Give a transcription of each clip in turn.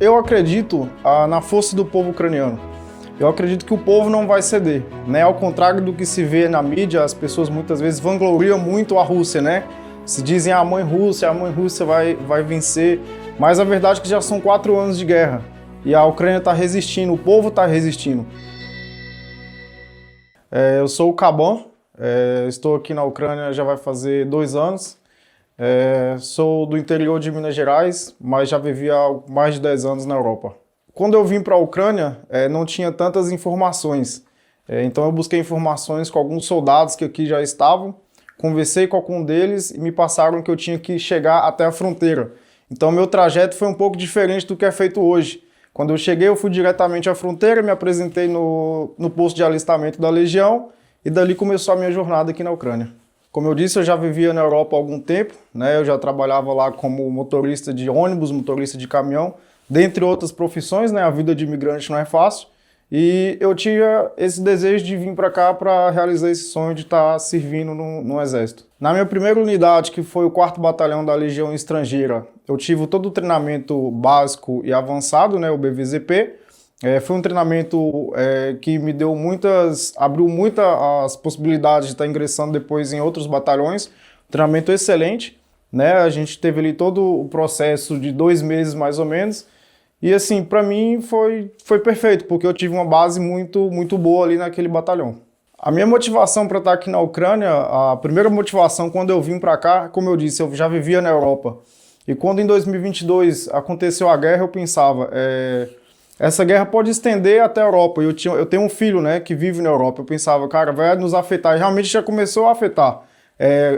Eu acredito na força do povo ucraniano. Eu acredito que o povo não vai ceder, né? Ao contrário do que se vê na mídia, as pessoas muitas vezes vangloriam muito a Rússia, né? Se dizem a mãe Rússia vai vencer, mas a verdade é que já são 4 anos de guerra e a Ucrânia está resistindo, o povo está resistindo. Eu sou o Caban, estou aqui na Ucrânia já vai fazer 2 anos. Sou do interior de Minas Gerais, mas já vivi há mais de 10 anos na Europa. Quando eu vim para a Ucrânia, não tinha tantas informações. Então eu busquei informações com alguns soldados que aqui já estavam, conversei com algum deles e me passaram que eu tinha que chegar até a fronteira. Então meu trajeto foi um pouco diferente do que é feito hoje. Quando eu cheguei, eu fui diretamente à fronteira, me apresentei no posto de alistamento da Legião e dali começou a minha jornada aqui na Ucrânia. Como eu disse, eu já vivia na Europa há algum tempo, né? Eu já trabalhava lá como motorista de ônibus, motorista de caminhão, dentre outras profissões, né? A vida de imigrante não é fácil. E eu tinha esse desejo de vir para cá para realizar esse sonho de estar servindo no Exército. Na minha primeira unidade, que foi o 4º Batalhão da Legião Estrangeira, eu tive todo o treinamento básico e avançado, né? O BVZP. Foi um treinamento que me deu abriu muitas as possibilidades de estar ingressando depois em outros batalhões. Treinamento excelente, né? A gente teve ali todo o processo de 2 meses mais ou menos. E assim, para mim foi perfeito, porque eu tive uma base muito boa ali naquele batalhão. A minha motivação para estar aqui na Ucrânia, a primeira motivação quando eu vim para cá, como eu disse, eu já vivia na Europa. E quando em 2022 aconteceu a guerra, eu pensava... essa guerra pode estender até a Europa. Eu tenho um filho, né, que vive na Europa. Eu pensava, cara, vai nos afetar. E realmente já começou a afetar.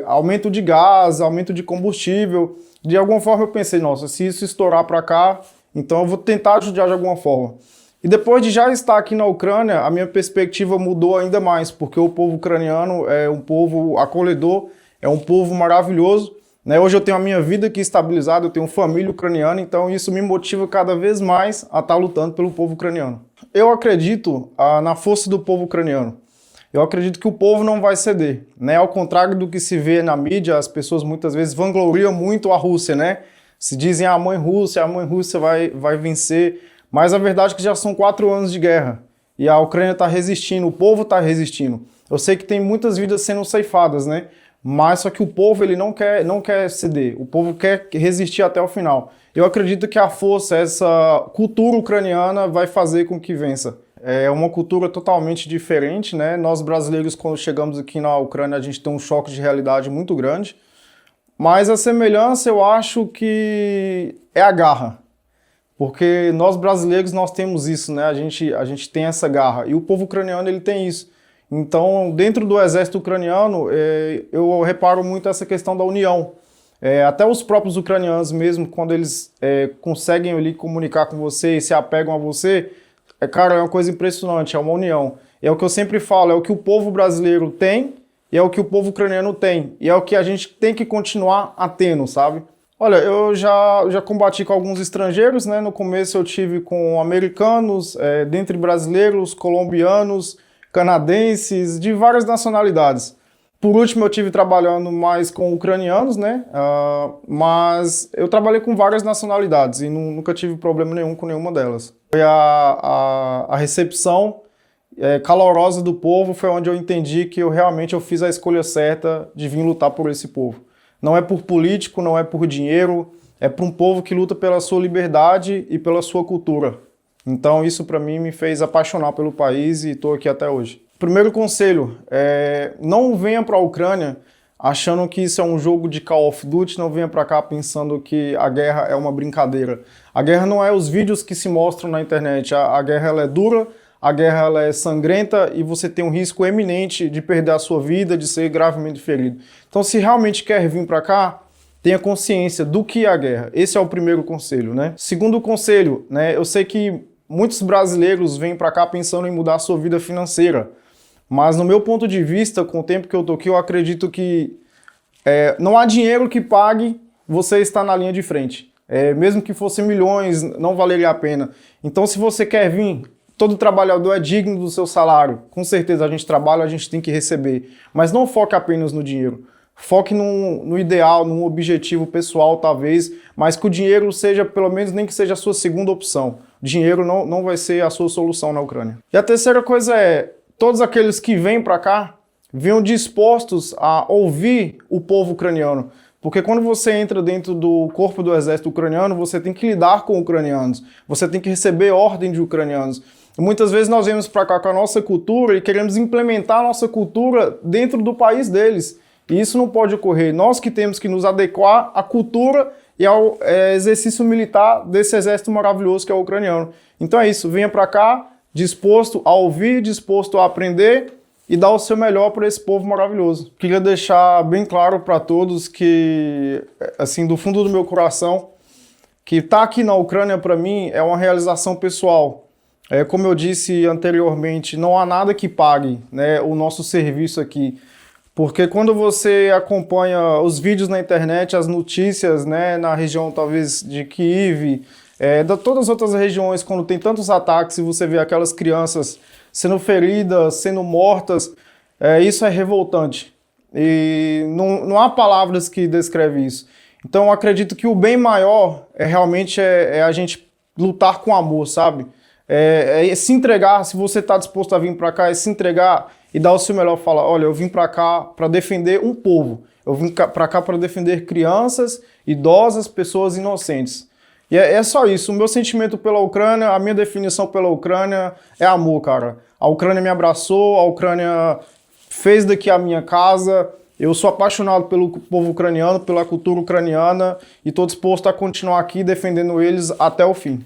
Aumento de gás, aumento de combustível. De alguma forma eu pensei, nossa, se isso estourar para cá, então eu vou tentar ajudar de alguma forma. E depois de já estar aqui na Ucrânia, a minha perspectiva mudou ainda mais, porque o povo ucraniano é um povo acolhedor, é um povo maravilhoso. Hoje eu tenho a minha vida aqui estabilizada, eu tenho família ucraniana, então isso me motiva cada vez mais a estar lutando pelo povo ucraniano. Eu acredito na força do povo ucraniano. Eu acredito que o povo não vai ceder, né? Ao contrário do que se vê na mídia, as pessoas muitas vezes vangloriam muito a Rússia, né? Se dizem a mãe Rússia vai vencer, mas a verdade é que já são 4 anos de guerra e a Ucrânia está resistindo, o povo está resistindo. Eu sei que tem muitas vidas sendo ceifadas, né? Mas só que o povo ele não quer ceder, o povo quer resistir até o final. Eu acredito que a força, essa cultura ucraniana vai fazer com que vença. É uma cultura totalmente diferente, né? Nós brasileiros, quando chegamos aqui na Ucrânia, a gente tem um choque de realidade muito grande. Mas a semelhança eu acho que é a garra. Porque nós brasileiros nós temos isso, né? A gente tem essa garra e o povo ucraniano ele tem isso. Então, dentro do exército ucraniano, eu reparo muito essa questão da união. Até os próprios ucranianos mesmo, quando eles conseguem ali comunicar com você e se apegam a você, cara, é uma coisa impressionante, é uma união. É o que eu sempre falo, é o que o povo brasileiro tem e é o que o povo ucraniano tem. E é o que a gente tem que continuar a tendo, sabe? Olha, eu já combati com alguns estrangeiros, né? No começo eu tive com americanos, dentre brasileiros, colombianos, canadenses, de várias nacionalidades. Por último, eu tive trabalhando mais com ucranianos, né? Mas eu trabalhei com várias nacionalidades e nunca tive problema nenhum com nenhuma delas. Foi a recepção calorosa do povo, foi onde eu entendi que eu realmente fiz a escolha certa de vir lutar por esse povo. Não é por político, não é por dinheiro, é por um povo que luta pela sua liberdade e pela sua cultura. Então isso para mim me fez apaixonar pelo país e estou aqui até hoje. Primeiro conselho, não venha para a Ucrânia achando que isso é um jogo de Call of Duty, não venha para cá pensando que a guerra é uma brincadeira. A guerra não é os vídeos que se mostram na internet, a guerra ela é dura, a guerra ela é sangrenta e você tem um risco eminente de perder a sua vida, de ser gravemente ferido. Então se realmente quer vir para cá, tenha consciência do que é a guerra. Esse é o primeiro conselho, né? Segundo conselho, né? Eu sei que muitos brasileiros vêm para cá pensando em mudar a sua vida financeira, mas no meu ponto de vista, com o tempo que eu tô aqui, eu acredito que não há dinheiro que pague você estar na linha de frente. Mesmo que fosse milhões, não valeria a pena. Então se você quer vir, todo trabalhador é digno do seu salário. Com certeza a gente trabalha, a gente tem que receber. Mas não foque apenas no dinheiro. Foque no ideal, num objetivo pessoal, talvez, mas que o dinheiro seja, pelo menos, nem que seja a sua segunda opção. Dinheiro não vai ser a sua solução na Ucrânia. E a terceira coisa é, todos aqueles que vêm para cá, venham dispostos a ouvir o povo ucraniano. Porque quando você entra dentro do corpo do exército ucraniano, você tem que lidar com ucranianos, você tem que receber ordem de ucranianos. E muitas vezes nós vemos para cá com a nossa cultura e queremos implementar a nossa cultura dentro do país deles. E isso não pode ocorrer. Nós que temos que nos adequar à cultura e ao exercício militar desse exército maravilhoso que é o ucraniano. Então é isso, venha para cá disposto a ouvir, disposto a aprender e dar o seu melhor para esse povo maravilhoso. Queria deixar bem claro para todos que, assim, do fundo do meu coração, que estar aqui na Ucrânia para mim é uma realização pessoal. Como eu disse anteriormente, não há nada que pague, né, o nosso serviço aqui. Porque quando você acompanha os vídeos na internet, as notícias, né, na região talvez de Kiev, de todas as outras regiões, quando tem tantos ataques e você vê aquelas crianças sendo feridas, sendo mortas, isso é revoltante. E não há palavras que descrevem isso. Então eu acredito que o bem maior realmente a gente lutar com amor, sabe? Se entregar, se você está disposto a vir para cá, se entregar e dar o seu melhor, falar, olha, eu vim para cá para defender um povo, eu vim para cá para defender crianças, idosas, pessoas inocentes. E é só isso, o meu sentimento pela Ucrânia, a minha definição pela Ucrânia é amor, cara. A Ucrânia me abraçou, a Ucrânia fez daqui a minha casa, eu sou apaixonado pelo povo ucraniano, pela cultura ucraniana e estou disposto a continuar aqui defendendo eles até o fim.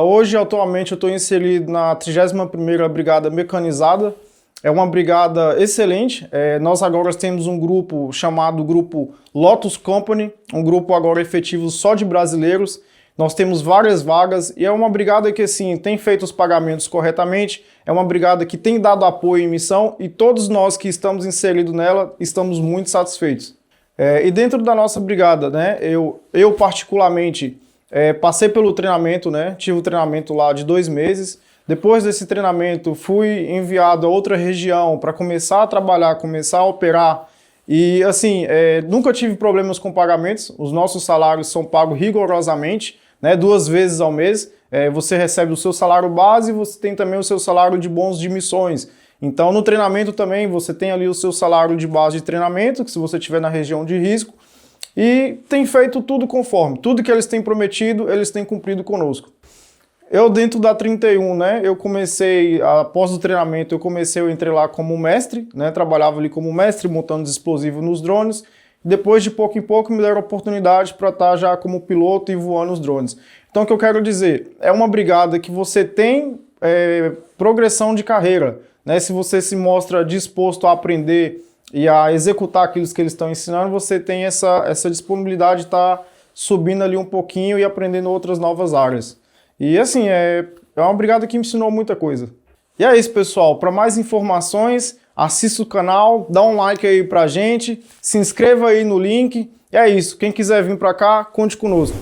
Hoje, atualmente, eu estou inserido na 31ª Brigada Mecanizada. É uma brigada excelente. Nós agora temos um grupo chamado Grupo Lotus Company, um grupo agora efetivo só de brasileiros. Nós temos várias vagas e é uma brigada que, assim, tem feito os pagamentos corretamente, é uma brigada que tem dado apoio em missão e todos nós que estamos inseridos nela estamos muito satisfeitos. E dentro da nossa brigada, né, eu particularmente passei pelo treinamento, né, tive um treinamento lá de 2 meses. Depois desse treinamento, fui enviado a outra região para começar a trabalhar, começar a operar. E, assim, nunca tive problemas com pagamentos. Os nossos salários são pagos rigorosamente, né, 2 vezes ao mês. Você recebe o seu salário base e você tem também o seu salário de bônus de missões. Então, no treinamento também, você tem ali o seu salário de base de treinamento, que se você estiver na região de risco. E tem feito tudo conforme. Tudo que eles têm prometido, eles têm cumprido conosco. Eu, dentro da 31, né, eu comecei, após o treinamento, eu entrei lá como mestre, né, trabalhava ali como mestre, montando explosivos nos drones. Depois, de pouco em pouco, me deram a oportunidade para estar já como piloto e voando os drones. Então, o que eu quero dizer, é uma brigada que você tem progressão de carreira, né, se você se mostra disposto a aprender e a executar aquilo que eles estão ensinando, você tem essa disponibilidade de estar subindo ali um pouquinho e aprendendo outras novas áreas. E assim, é uma brigada que me ensinou muita coisa. E é isso, pessoal. Para mais informações, assista o canal, dá um like aí pra gente, se inscreva aí no link. E é isso. Quem quiser vir para cá, conte conosco.